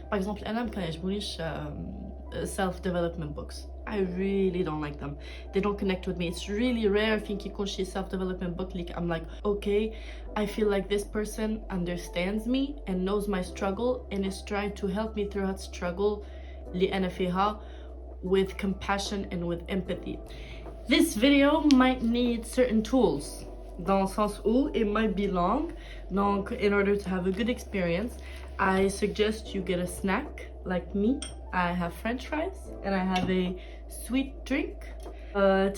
Par exemple, أنا ما كيعجبونيش self-development books. I really don't like them. They don't connect with me. It's really rare فين كيكون شي self-development book like I'm like, okay, I feel like this person understands me and knows my struggle and is trying to help me through that struggle اللي أنا فيها with compassion and with empathy. This video might need certain tools dans le sens où it might be long. Donc, in order to have a good experience, I suggest you get a snack like me. I have French fries and I have a sweet drink.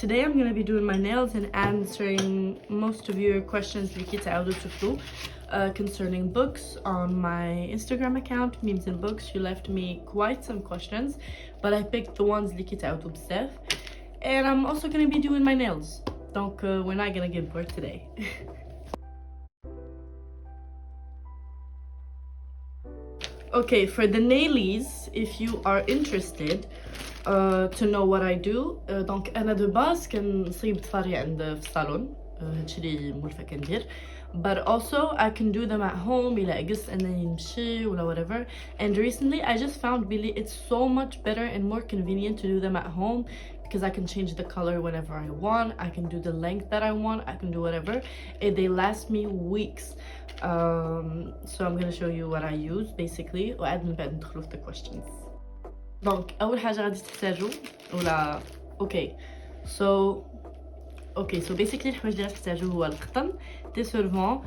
Today I'm gonna be doing my nails and answering most of your questions concerning books on my Instagram account, Memes and Books. You left me quite some questions, but I picked the ones اللي كيتعاودوا بزاف. And I'm also gonna be doing my nails. Donc we're not gonna get bored today. Okay, for the nailies, if you are interested to know what I do, donc أنا de base كنصيب ضفاري عند في الصالون هادشي اللي مولفة كندير, but also I can do them at home إلا أقص أنني نمشي ولا whatever. And recently I just found really it's so much better and more convenient to do them at home because I can change the color whenever I want, I can do the length that I want, I can do whatever, and they last me weeks. So I'm gonna show you what I use basically وعاد من بعد ندخلوا في the questions. Donc أول حاجة غادي تحتاجوا ولا so basically الحوايج اللي غتحتاجوا هو القطن, des solvants.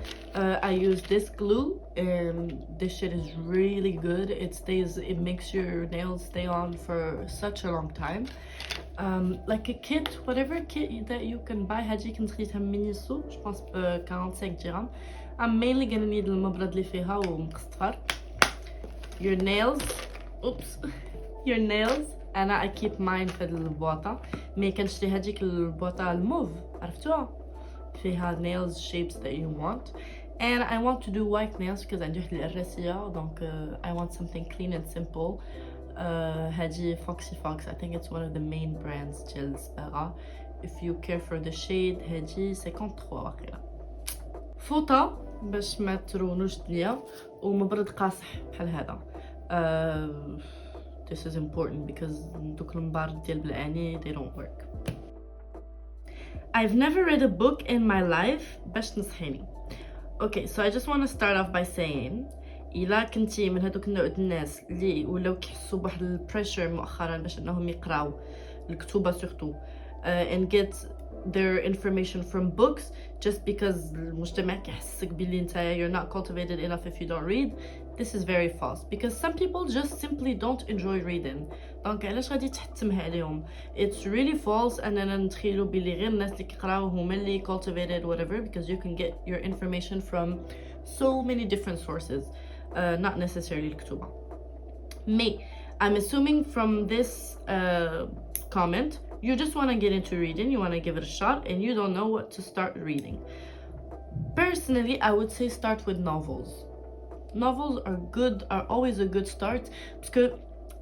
I use this glue and this shit is really good. It makes your nails stay on for such a long time. Like a kit, whatever kit that you can buy, هاجي كنت خديتها من مينيسو, je pense 45 dirhams. I'm mainly gonna need المبرد اللي فيها ومقص ضفار. Your nails. أنا I keep mine في البواطة, مي كنشري هاديك البواطة الموف, عرفتوها فيها nails shapes that you want. And I want to do white nails because عندي واحد العراسية, donc I want something clean and simple. هادي Foxy Fox, I think it's one of the main brands ديال الصباغة. If you care for the shade, هادي 53 واقيلا. فوطة باش ما ترونوش الدنيا, ومبرد قاصح بحال هذا. This is important because دوك المبارد ديال بالعاني they don't work. I've never read a book in my life باش تنصحيني. Okay, so I just want to start off by saying إلا كنتي من هادوك النوع د الناس اللي ولاو كيحسوا بواحد البريشر مؤخرا باش انهم يقراو الكتوبة surtout and get their information from books just because المجتمع كيحسك بلي نتايا you're not cultivated enough if you don't read, this is very false because some people just simply don't enjoy reading. دونك علاش غادي تحتمها عليهم؟ It's really false أننا نتخيلوا بلي غير الناس اللي كيقراو هما اللي cultivated whatever, because you can get your information from so many different sources, not necessarily الكتوبة. Me, I'm assuming from this comment you just want to get into reading, you want to give it a shot, and you don't know what to start reading. Personally, I would say start with novels. Novels are always a good start because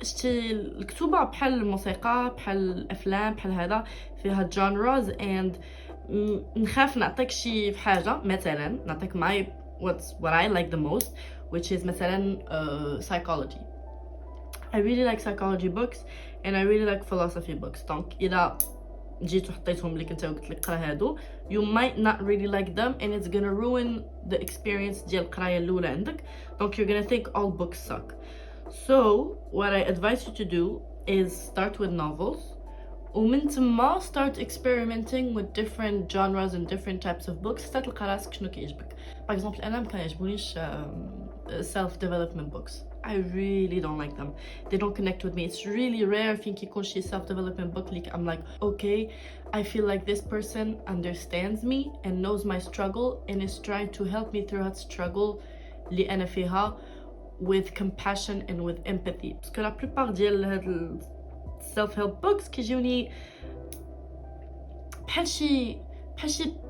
شتي الكتوبة بحال الموسيقى بحال الأفلام بحال هذا فيها genres, and نخاف نعطيك شي حاجة, مثلا نعطيك what I like the most, which is مثلا psychology. I really like psychology books and I really like philosophy books. Donc إذا جيت وحطيتهم اللي كنت قلت لك قرا هادو, you might not really like them and it's gonna ruin the experience ديال القراية الأولى عندك. Donc you're gonna think all books suck. So what I advise you to do is start with novels. ومن تما start experimenting with different genres and different types of books. حتى تلقى راسك شنو كيعجبك. Par exemple أنا ما كيعجبونيش self-development books. I really don't like them. They don't connect with me. It's really rare فين كيكون شي self-development book like I'm like, okay, I feel like this person understands me and knows my struggle and is trying to help me through that struggle اللي أنا فيها with compassion and with empathy. Parce que la plupart ديال هاد self-help books كيجيوني بحال شي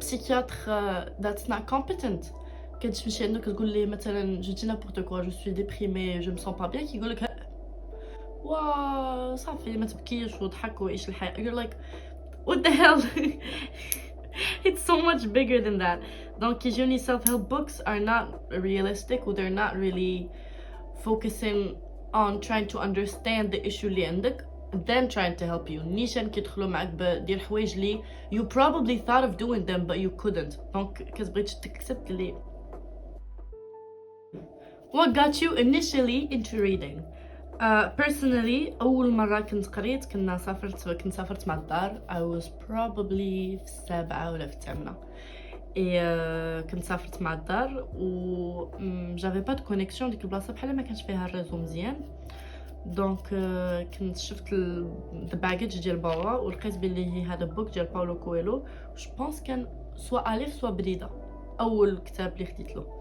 psychiatre that's not competent. كتمشي عندك تقول ليه مثلا je dis n'importe quoi, je suis déprimée, je me sens pas bien, كيقول لك وا صافي ما تبكيش وضحك وعيش الحياة. You're like, what the hell? It's so much bigger than that. Donc usually self-help books are not realistic, or they're not really focusing on trying to understand the issue اللي عندك, then trying to help you. نيشان كيدخلوا معك بدير حوايج لي you probably thought of doing them but you couldn't. دونك كتبغيش تكتب لي. What got you initially into reading? Personally, أول مرة كنت قريت كنت سافرت مع الدار. I was probably في 7 ولا في 8. كنت سافرت مع الدار و j'avais pas de connexion ديك البلاصة, بحال ما كانش فيها الريزو مزيان. دونك كنت شفت the baggage ديال بابا ولقيت بلي هذا بوك ديال باولو كويلو. جو بونس كان سوا ألف سوا بريدة, أول كتاب اللي خديت له.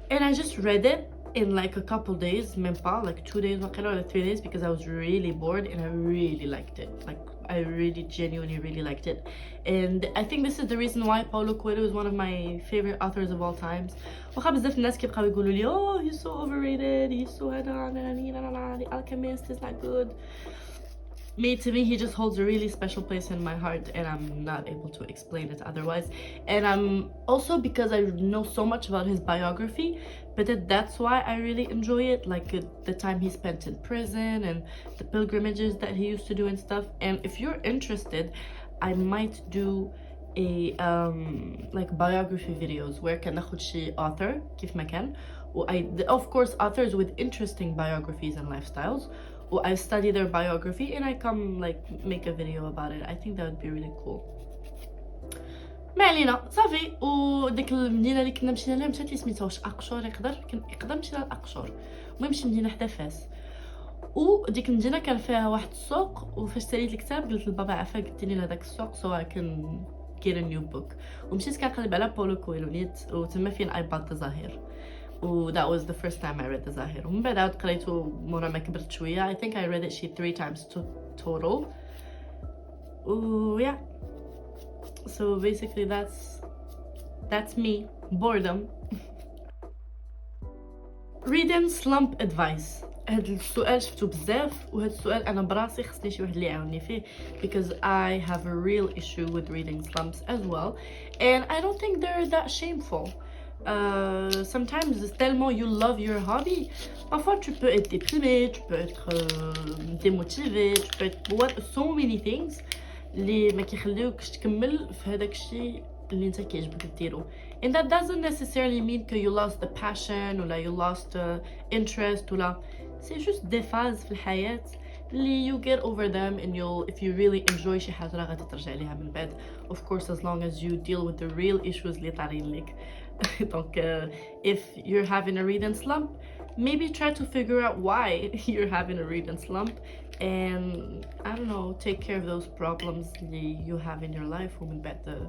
And I just read it in like a couple days, même pas, like 2 days or 3 days, because I was really bored and I really liked it. Like I really genuinely really liked it. And I think this is the reason why Paulo Coelho is one of my favorite authors of all times. وخا بزاف الناس كيبقاو يقولوا لي oh he's so overrated, he's so the Alchemist is not good. To me he just holds a really special place in my heart, and I'm not able to explain it otherwise. And I'm also, because I know so much about his biography, but that's why I really enjoy it, like the time he spent in prison and the pilgrimages that he used to do and stuff. And if you're interested, I might do a like biography videos where can ناخد شي author كيف ما كان, of course authors with interesting biographies and lifestyles, or I study their biography and I come like make a video about it. I think that would be really cool. ما علينا, صافي. وديك المدينه اللي كنا مشينا لها مشات لي سميتهاش اقشور, يقدر نمشي لها الاقشور. المهم شي مدينه حدا فاس, وديك المدينه كان فيها واحد السوق. وفاش شريت الكتاب قلت لبابا عافاك قلت لي لهداك السوق سواء كان get a new book. ومشيت كنقلب على بولو كويلو نيت, وتما فين ايباد الظاهر. that was the first time I read the Zahir. ومن بعد عاود قريته مورا ما كبرت شويه. I think I read it 3 times total. Yeah, so basically that's me. Boredom. Reading slump advice. هاد السؤال شفتو بزاف, وهاد السؤال انا براسي خصني شي واحد اللي يعاوني فيه, because I have a real issue with reading slumps as well, and I don't think they're that shameful. Sometimes tellement you love your hobby, parfois tu peux être déprimé, tu peux être démotivé, tu peux être so many things اللي ما كيخليوكش تكمل في هذاك الشيء اللي انت كيعجبك ديرو. And that doesn't necessarily mean que you lost the passion or you lost interest ولا, c'est juste des phases في الحياة اللي you get over them, and if you really enjoy شي حاجة غادي ترجع ليها من بعد, of course as long as you deal with the real issues اللي طارين لك. Donc if you're having a reading slump, maybe try to figure out why you're having a reading slump, and I don't know, take care of those problems you have in your life, ومن بعد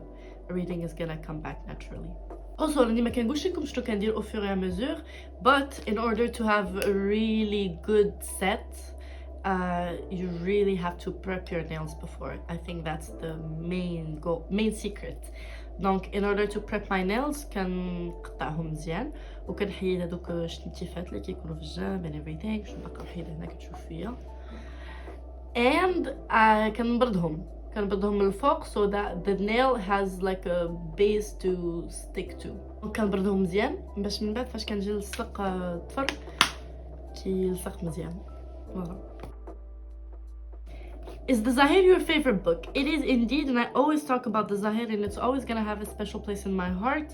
reading is gonna come back naturally. Also, راني ما كنقولش لكم شنو كندير au fur et à mesure, but in order to have a really good set, you really have to prep your nails before. I think that's the main secret. Donc in order to prep my nails كنقطعهم مزيان وكنحيد هذوك الشنتيفات اللي كيكونوا في الجنب and everything. شنو باقا وحيده هنا كتشوف فيا, and كنبردهم من الفوق so that the nail has like a base to stick to. وكنبردهم مزيان باش من بعد فاش كنجي نلصق الضفر كيلصق مزيان. Voilà. Is the Zahir your favorite book? It is indeed, and I always talk about the Zahir, and it's always gonna have a special place in my heart,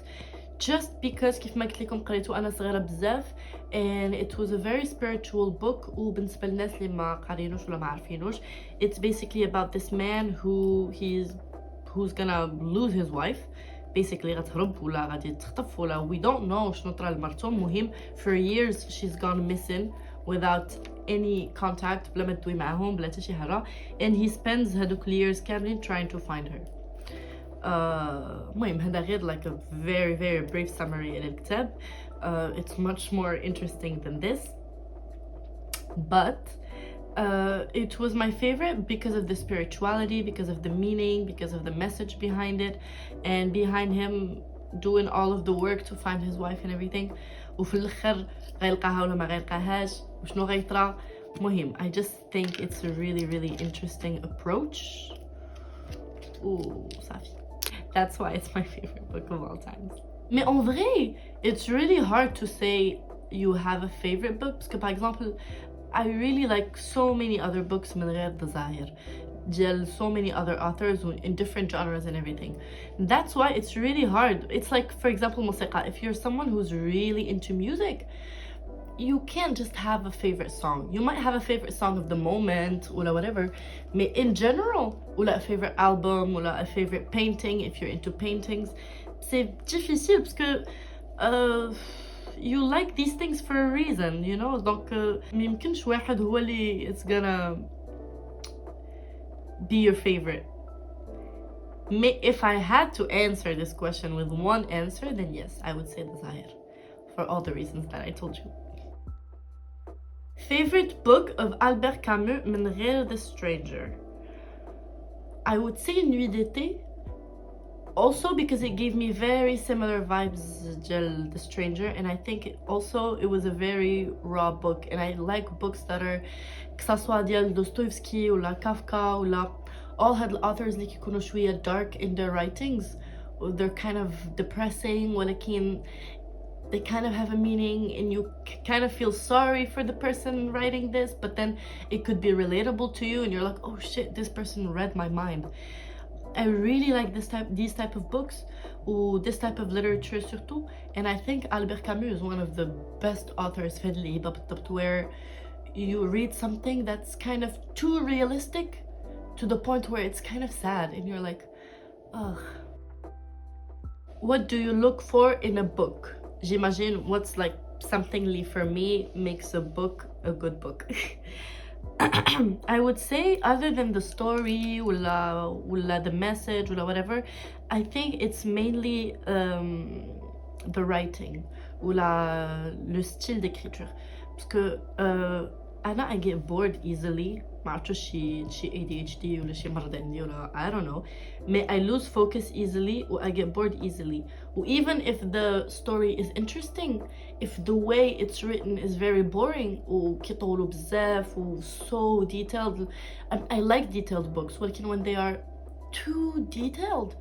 just because كيف ما قلت لكم قريته أنا صغيرة بزاف, and it was a very spiritual book. وبالنسبة للناس اللي ما قارينوش ولا ما عارفينوش, it's basically about this man who's gonna lose his wife. Basically غتهرب ولا غادي تخطف ولا we don't know شنو طرا لمرتو. مهم for years she's gone missing without any contact, بلا ما تدوي معاهم بلا حتى شي حاجه, and he spends هادوك years كاملين trying to find her. المهم هذا غير like a very very brief summary للكتاب. It's much more interesting than this, but it was my favorite because of the spirituality, because of the meaning, because of the message behind it, and behind him doing all of the work to find his wife and everything. وفي الاخر غيلقاها ولا ما غيلقاهاش وشنو غيطرا. مهم I just think it's a really really interesting approach. صافي. That's why it's my favorite book of all time. Mais en vrai, it's really hard to say you have a favorite book, parce que par exemple I really like so many other books من غير desire. So many other authors in different genres and everything. That's why it's really hard. It's like, for example, موسيقى. If you're someone who's really into music, you can't just have a favorite song. You might have a favorite song of the moment or whatever, but in general, or a favorite album, or a favorite painting if you're into paintings. C'est difficile parce que you like these things for a reason, you know. Donc يمكنش واحد هو اللي it's gonna be your favorite. If I had to answer this question with one answer, then yes, I would say desire, for all the reasons that I told you. Favorite book of Albert Camus من غير The Stranger. I would say Nuit d'été, also because it gave me very similar vibes to The Stranger, and I think it was a very raw book, and I like books that are que ça soit ديال Dostoevsky ou la Kafka ou la all had authors اللي كيكونوا شوية dark in their writings. They're kind of depressing ولكن they kind of have a meaning, and you kind of feel sorry for the person writing this, but then it could be relatable to you, and you're like, oh shit, this person read my mind. I really like these type of books, or this type of literature surtout, and I think Albert Camus is one of the best authors في اللي where you read something that's kind of too realistic to the point where it's kind of sad, and you're like, ugh. What do you look for in a book? J'imagine what's like something for me makes a book a good book. I would say, other than the story or the message or whatever, I think it's mainly the writing or le style d'écriture. Parce que I get bored easily. ما عرفتش شي ADHD ولا شي مرض عندي ولا I don't know. I lose focus easily or I get bored easily. Or even if the story is interesting, if the way it's written is very boring or كيطولوا بزاف or so detailed, I like detailed books. ولكن when they are too detailed,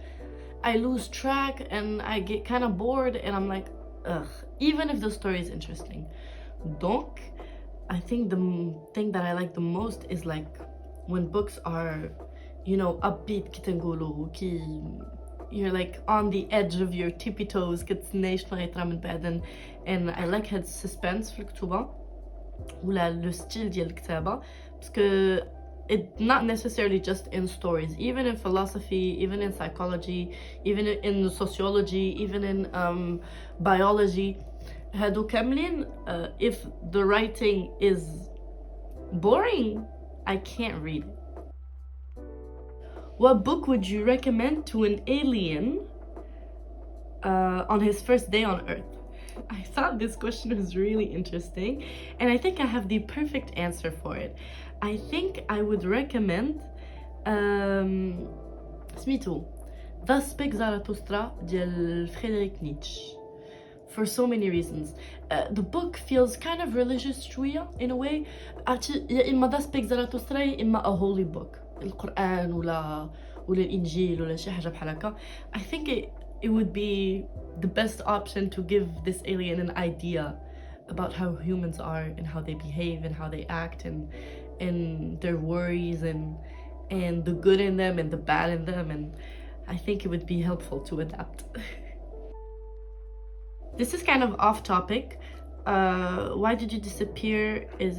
I lose track and I get kind of bored, and I'm like, ugh. Even if the story is interesting. Donc I think the thing that I like the most is like when books are, you know, upbeat, you're like on the edge of your tippy toes, and I like had suspense في الكتابة ولا le style ديال الكتابة, because it's not necessarily just in stories, even in philosophy, even in psychology, even in sociology, even in biology. هادو كاملين, if the writing is boring, I can't read it. What book would you recommend to an alien on his first day on Earth? I thought this question was really interesting, and I think I have the perfect answer for it. I think I would recommend سميتو Thus Spake Zarathustra ديال Friedrich Nietzsche. For so many reasons. The book feels kind of religious شوية in a way. يا إما Thus Spake Zarathustra يا إما a holy book, القرآن ولا الإنجيل ولا شي حاجة بحال هكا. I think it would be the best option to give this alien an idea about how humans are and how they behave and how they act and their worries and the good in them and the bad in them, and I think it would be helpful to adapt. This is kind of off topic. Why did you disappear? Is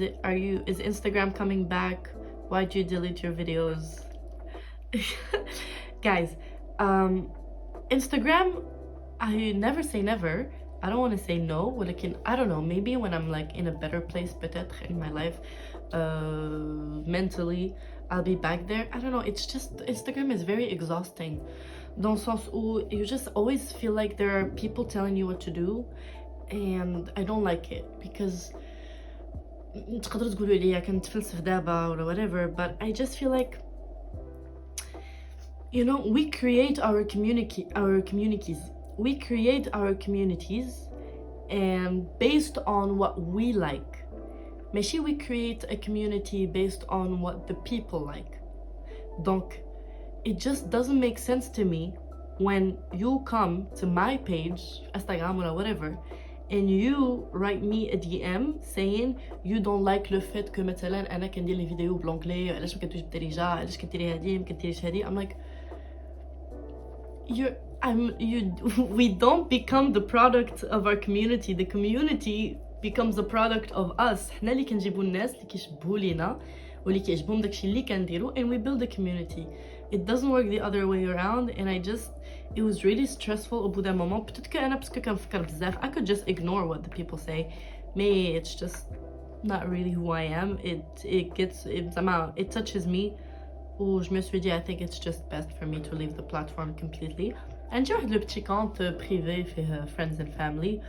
Instagram coming back? Why did you delete your videos? Guys, Instagram, I never say never. I don't want to say no, ولكن I don't know, maybe when I'm like in a better place peut-être in my life, mentally, I'll be back there. I don't know, it's just Instagram is very exhausting. Dans le sens où you just always feel like there are people telling you what to do, and I don't like it, because تقدروا تقولوا لي كنتفلسف دابا or whatever, but I just feel like, you know, we create our communities, and based on what we like. ماشي we create a community based on what the people like. Donc it just doesn't make sense to me when you come to my page, Instagram or whatever, and you write me a DM saying you don't like le fait que مثلا أنا كندير لي فيديو بالانجلي علاش ما كنتوش بالدارجة علاش كديري هادي ما كديريش هادي. I'm like we don't become the product of our community. The community becomes the product of us. حنا اللي كنجيبوا الناس اللي كيشبهوا لينا واللي كيعجبهم داكشي اللي كنديرو and we build a community. It doesn't work the other way around, and it was really stressful au bout d'un moment. Peut-être que أنا باسكو كنفكر بزاف I could just ignore what the people say. Mais it's just not really who I am. It touches me. و je me suis dit I think it's just best for me to leave the platform completely. عندي واحد لو بتي كونت بريفي فيه friends and family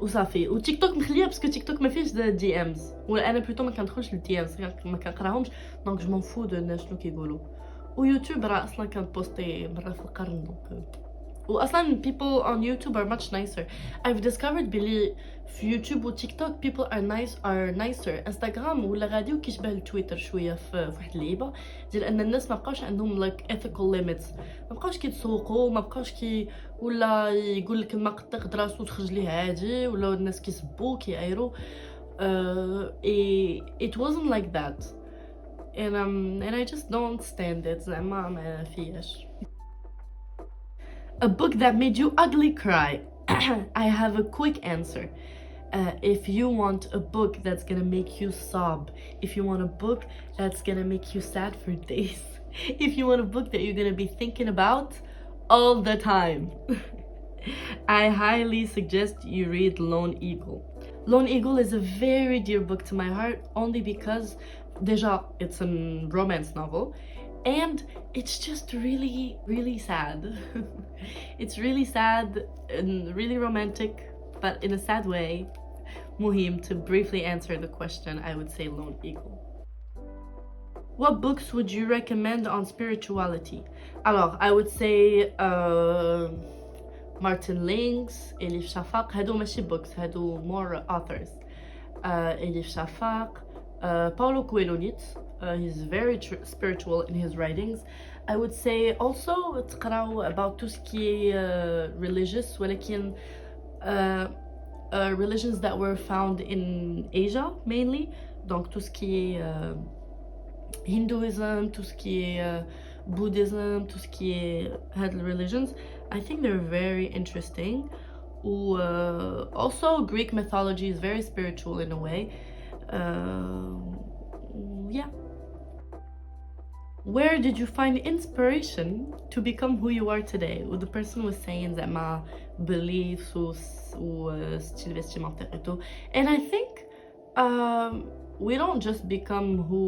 وصافي. وتيك توك مخليه باسكو تيك توك ما فيهش دي امز ولا انا بلوتو ما كندخلش للدي امز ما كنقراهمش دونك جو مون فو دو الناس شنو كيقولوا. ويوتيوب راه اصلا كنبوستي مره في القرن دونك واصلا people on YouTube are much nicer. I've discovered بلي في يوتيوب و تيك توك people are nicer. انستغرام ولا غادي وكيشبه التويتر شويه في واحد اللعيبه ديال ان الناس ما بقاوش عندهم like ethical limits. ما بقاوش كيتسوقوا ما بقاوش ولا يقول لك ما قد راسو تخرج ليه عادي ولا الناس كيسبوا كيعايروا. It wasn't like that and I just don't stand it. زعما ما فياش. A book that made you ugly cry. I have a quick answer. If you want a book that's gonna make you sob, if you want a book that's gonna make you sad for days, if you want a book that you're gonna be thinking about all the time, I highly suggest you read Lone Eagle. Lone Eagle is a very dear book to my heart only because déjà it's a romance novel and it's just really sad. It's really sad and really romantic but in a sad way. Muhim, to briefly answer the question, I would say Lone Eagle. What books would you recommend on spirituality? Alors, I would say Martin Lings, Elif Shafak. هادو ماشي books, هادو more authors. Elif Shafak, Paulo Coelho. He's very spiritual in his writings. I would say also تقراو about tout ce qui est religious ولكن religions that were found in Asia mainly. Donc tout ce qui est Hinduism, tout ce qui est Buddhism, tout ce qui est religions. I think they're very interesting. Also Greek mythology is very spiritual in a way. Yeah. Where did you find inspiration to become who you are today? Well, the person was saying that my beliefs or style vestimentaire et tout. And I think we don't just become who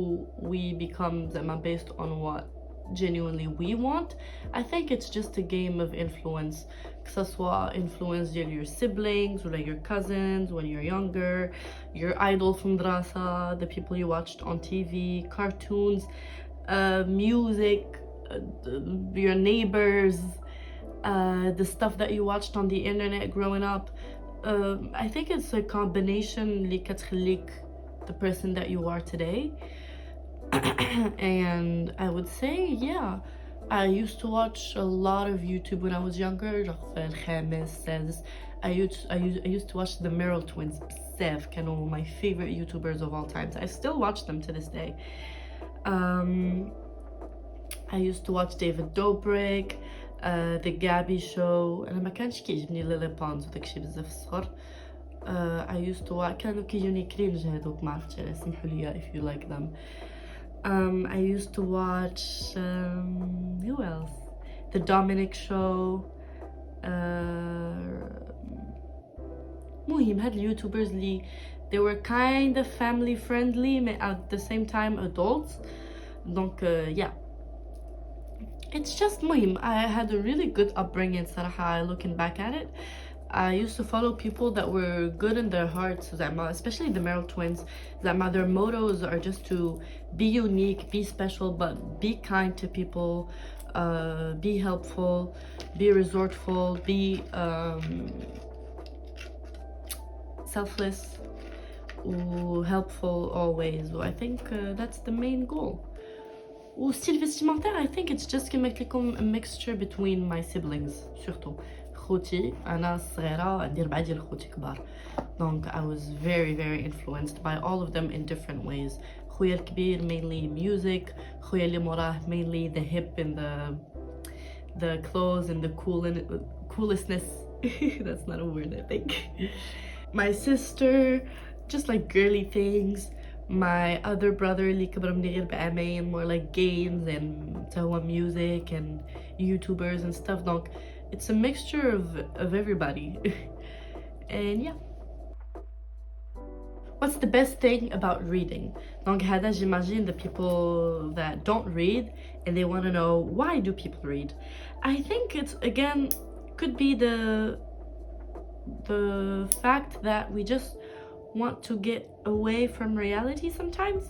we become based on what genuinely we want. I think it's just a game of influence. Que ça soit influence your siblings or your cousins when you're younger, your idol from drasa, the people you watched on TV, cartoons, music, your neighbors, the stuff that you watched on the internet growing up. I think it's a combination اللي كتخليك the person that you are today. And I would say, yeah, I used to watch a lot of YouTube when I was younger. I used to watch the Merrill twins. كانوا my favorite YouTubers of all times. I still watch them to this day. I used to watch David Dobrik, The Gabby Show. أنا ما كانش كيعجبني ليلي بونز وداكشي بزاف الصغر. I used to watch كانوا كيجوني كرينج هادوك ما عرفتش علاه سمحوا لي if you like them. I used to watch who else? The Dominic Show. مهم هاد اليوتيوبرز اللي they were kind of family friendly but at the same time adults. Donc yeah, it's just مهم. I had a really good upbringing صراحة looking back at it. I used to follow people that were good in their hearts, especially the Merrill twins. Their mottos are just to be unique, be special, but be kind to people, be helpful, be resourceful, be selfless, helpful always. I think that's the main goal. Style vestimentaire, I think it's just كما قلت لكم a mixture between my siblings surtout. خوتي انا صغيره عندي 4 ديال خوتي كبار دونك I was very influenced by all of them in different ways. خويا الكبير mainly music, خويا اللي موراه mainly the hip and the clothes and the coolestness. That's not a word, I think. My sister, just like girly things. My other brother اللي كبر مني غير بعامين, more like games and تهوى music and YouTubers and stuff. Donc it's a mixture of everybody. And yeah. What's the best thing about reading? Donc هذا j'imagine the people that don't read and they want to know why do people read. I think it's again could be the fact that we just want to get away from reality sometimes,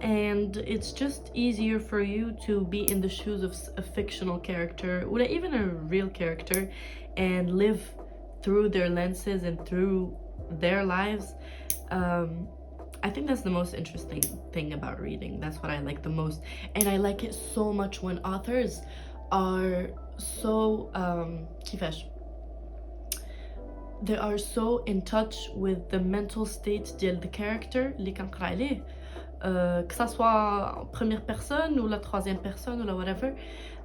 and it's just easier for you to be in the shoes of a fictional character or even a real character and live through their lenses and through their lives. I think that's the most interesting thing about reading. That's what I like the most, and I like it so much when authors are so كيفاش they are so in touch with the mental state ديال the character اللي كنقرا عليه, que ça soit première personne ou la troisième personne ou la whatever.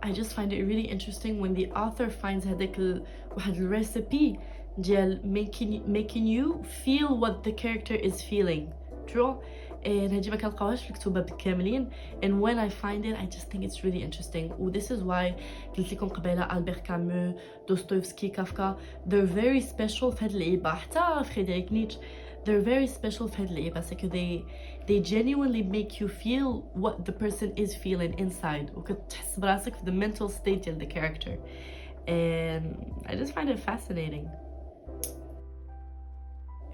I just find it really interesting when the author finds هذاك واحد recipe ديال making you feel what the character is feeling. True. And هادي ما كنلقاوهاش في الكتوبة كاملين, and when I find it I just think it's really interesting. This is why قلت لكم قبيله ألبير كامو, دوستويفسكي, كافكا, they're very special في هاد اللعيبة. حتى فريدريك نيتشه, they're very special في هاد اللعيبة. So they genuinely make you feel what the person is feeling inside, وكتحس براسك في the mental state ديال the character, and I just find it fascinating.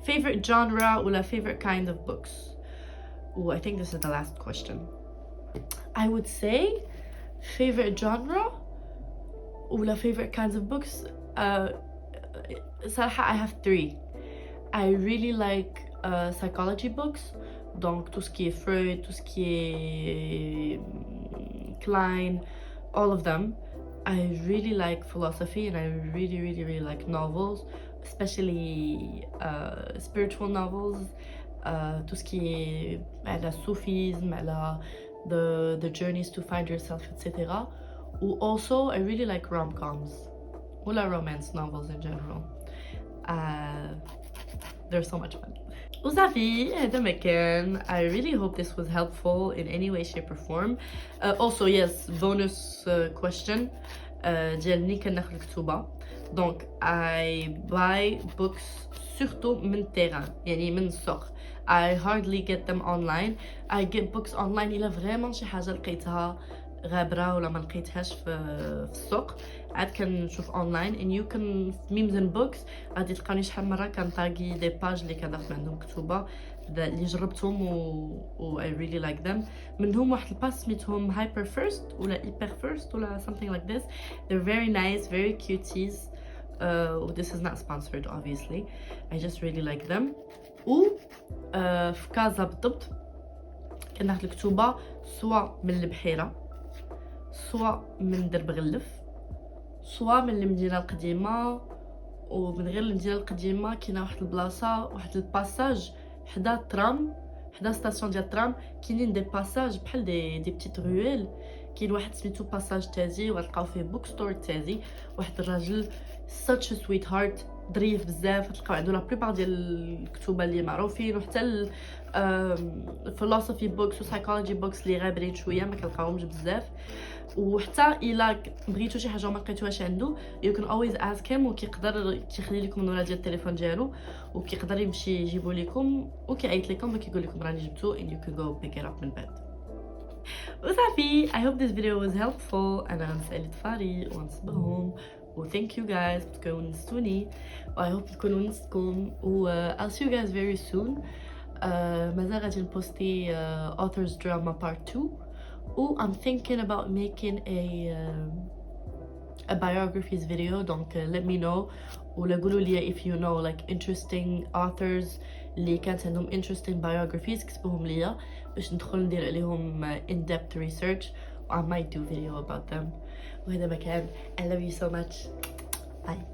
Favorite genre or favorite kind of books? I think this is the last question. I would say favorite genre or favorite kinds of books. صراحة I have 3. I really like psychology books, donc tout ce qui est Freud, tout ce qui est Klein, all of them. I really like philosophy, and I really like novels, especially spiritual novels, tout ce qui est le soufisme, the journeys to find yourself, etc. Or also I really like rom-coms or romance novels in general. They're so much fun. وصافي هذا ما كان. I really hope this was helpful in any way, shape or form. Also yes, bonus question ديالني كناخذ الكتوبة. Donc I buy books surtout من terrain, يعني من السوق. I hardly get them online. I get books online إلا vraiment شي حاجة لقيتها غابرة ولا ما لقيتهاش في السوق, عاد كنشوف online. and you can في memes and books غادي تلقاني شحال مرة كنطاغي دي باج اللي كناخذ عندهم كتوبة اللي جربتهم و I really like them. منهم واحد الباس سميتهم hyper first ولا hyper first ولا something like this. They're very nice, very cuties. This is not sponsored obviously. I just really like them. في كازا بالضبط كناخذ الكتوبة سواء من البحيرة, سواء من درب غلف, سواء من المدينة القديمة. ومن غير المدينة القديمة كاينه واحد البلاصة, واحد الباساج حدا الترام, حدا ستاسيون ديال الترام, كاينين دي باساج بحال دي بتيت رويل. كاين واحد سميتو باساج تازي وغتلقاو فيه بوك ستور تازي. واحد الراجل such a sweetheart, ظريف بزاف, تلقاو عنده لا بليبار ديال الكتوبه اللي معروفين, وحتى philosophy books و psychology books اللي غابرين شويه ما كنلقاوهمش بزاف. وحتى الا بغيتو شي حاجه وما لقيتوهاش عنده, you can always ask him, وكيقدر كيخلي لكم النمره ديال التليفون ديالو, وكيقدر يمشي يجيبو لكم وكيعيط لكم وكيقول لكم راني جبتو, and you can go pick it up من بعد. وصافي, I hope this video was helpful. انا غنسالي طفالي ونصبهم, و thank you guys بتكونوا ونستوني, و I hope تكونوا ونستكم, و I'll see you guys very soon. مازال غادي نبوستي author's drama part 2, و I'm thinking about making a biographies video. Donc let me know, ولا قولوا لي if you know like interesting authors اللي كانت عندهم interesting biographies, كتبوهم ليا باش ندخل ندير عليهم in-depth research, I might do video about them. وهذا مكان. I love you so much. Bye.